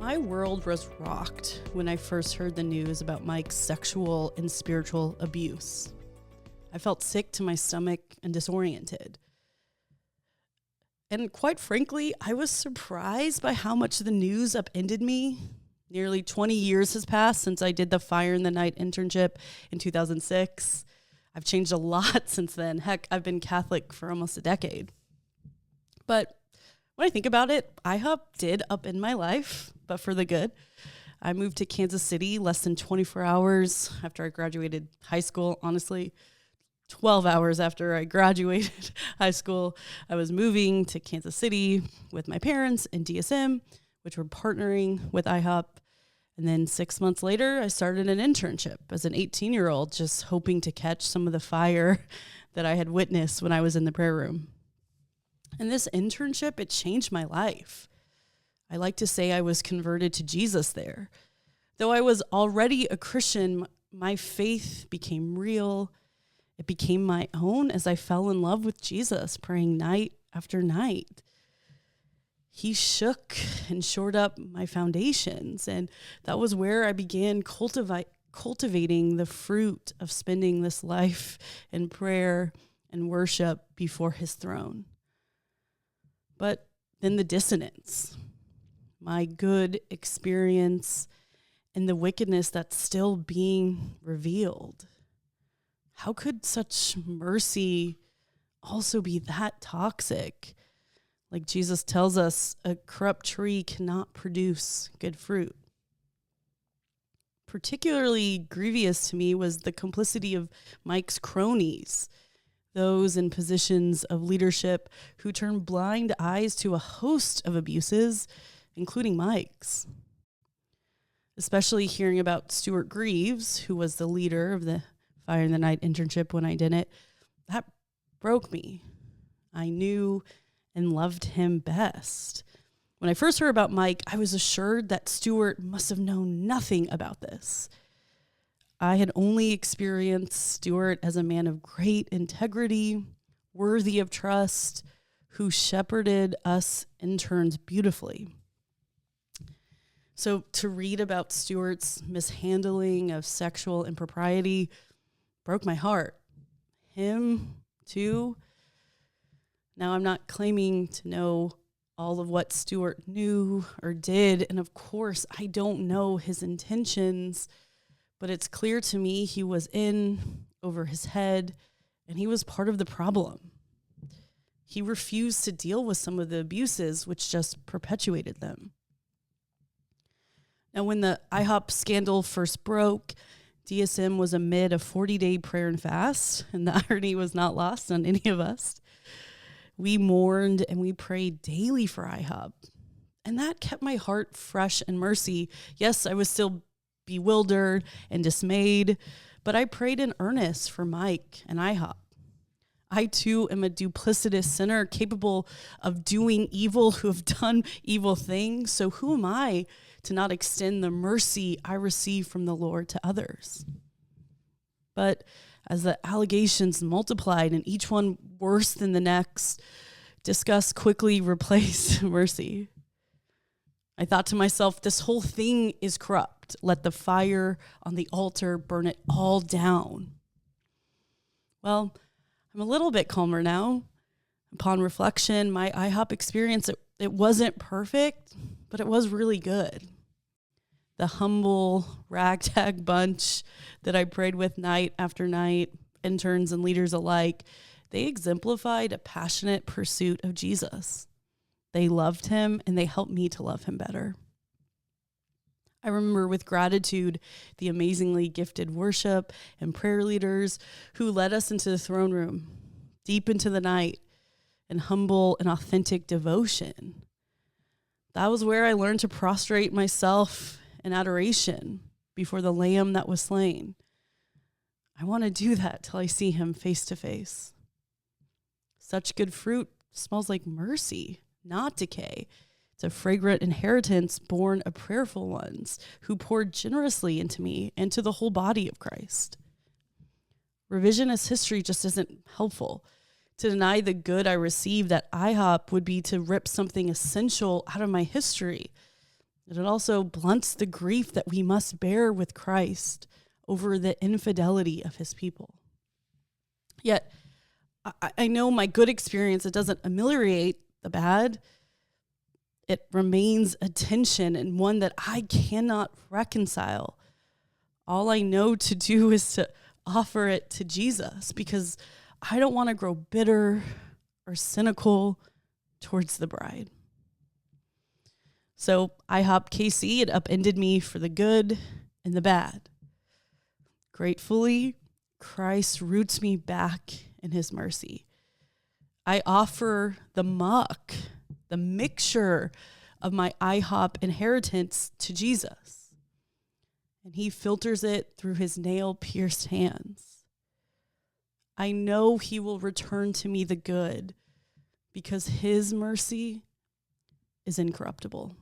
My world was rocked when I first heard the news about Mike's sexual and spiritual abuse. I felt sick to my stomach and disoriented. And quite frankly, I was surprised by how much the news upended me. Nearly 20 years has passed since I did the Fire in the Night internship in 2006. I've changed a lot since then. Heck, I've been Catholic for almost a decade. But when I think about it, IHOP did upend my life, but for the good. I moved to Kansas City less than 24 hours after I graduated high school. Honestly, 12 hours after I graduated high school, I was moving to Kansas City with my parents and DSM, which were partnering with IHOP. And then 6 months later, I started an internship as an 18-year-old, just hoping to catch some of the fire that I had witnessed when I was in the prayer room. And this internship, it changed my life. I like to say I was converted to Jesus there. Though I was already a Christian, my faith became real. It became my own as I fell in love with Jesus, praying night after night. He shook and shored up my foundations, and that was where I began cultivating the fruit of spending this life in prayer and worship before his throne. But then the dissonance, my good experience, and the wickedness that's still being revealed. How could such mercy also be that toxic? Like Jesus tells us, a corrupt tree cannot produce good fruit. Particularly grievous to me was the complicity of Mike's cronies, those in positions of leadership who turned blind eyes to a host of abuses, including Mike's. Especially hearing about Stuart Greaves, who was the leader of the Fire in the Night internship when I did it, that broke me. I knew and loved him best. When I first heard about Mike, I was assured that Stuart must have known nothing about this. I had only experienced Stuart as a man of great integrity, worthy of trust, who shepherded us interns beautifully. So to read about Stuart's mishandling of sexual impropriety broke my heart. Him, too. Now, I'm not claiming to know all of what Stuart knew or did, and of course, I don't know his intentions, but it's clear to me he was in over his head, and he was part of the problem. He refused to deal with some of the abuses, which just perpetuated them. Now, when the IHOP scandal first broke, DSM was amid a 40-day prayer and fast, and the irony was not lost on any of us. We mourned and we prayed daily for IHOP, and that kept my heart fresh in mercy. Yes, I was still bewildered and dismayed, but I prayed in earnest for Mike and IHOP. I too am a duplicitous sinner capable of doing evil, who have done evil things. So who am I to not extend the mercy I receive from the Lord to others? But as the allegations multiplied and each one worse than the next, disgust quickly replaced mercy. I thought to myself, this whole thing is corrupt. Let the fire on the altar burn it all down. Well, I'm a little bit calmer now. Upon reflection, my IHOP experience, it wasn't perfect, but it was really good. The humble ragtag bunch that I prayed with night after night, interns and leaders alike, they exemplified a passionate pursuit of Jesus. They loved him, and they helped me to love him better. I remember with gratitude the amazingly gifted worship and prayer leaders who led us into the throne room, deep into the night, in humble and authentic devotion. That was where I learned to prostrate myself in adoration before the Lamb that was slain. I want to do that till I see him face to face. Such good fruit smells like mercy, not decay. It's a fragrant inheritance born of prayerful ones who poured generously into me and to the whole body of Christ. Revisionist history just isn't helpful. To deny the good I received at IHOP would be to rip something essential out of my history. And it also blunts the grief that we must bear with Christ over the infidelity of his people. Yet, I know my good experience, it doesn't ameliorate the bad. It remains a tension and one that I cannot reconcile. All I know to do is to offer it to Jesus, because I don't want to grow bitter or cynical towards the bride. So IHOP KC, it upended me for the good and the bad. Gratefully, Christ roots me back in his mercy. I offer the muck, the mixture of my IHOP inheritance to Jesus, and he filters it through his nail-pierced hands. I know he will return to me the good, because his mercy is incorruptible.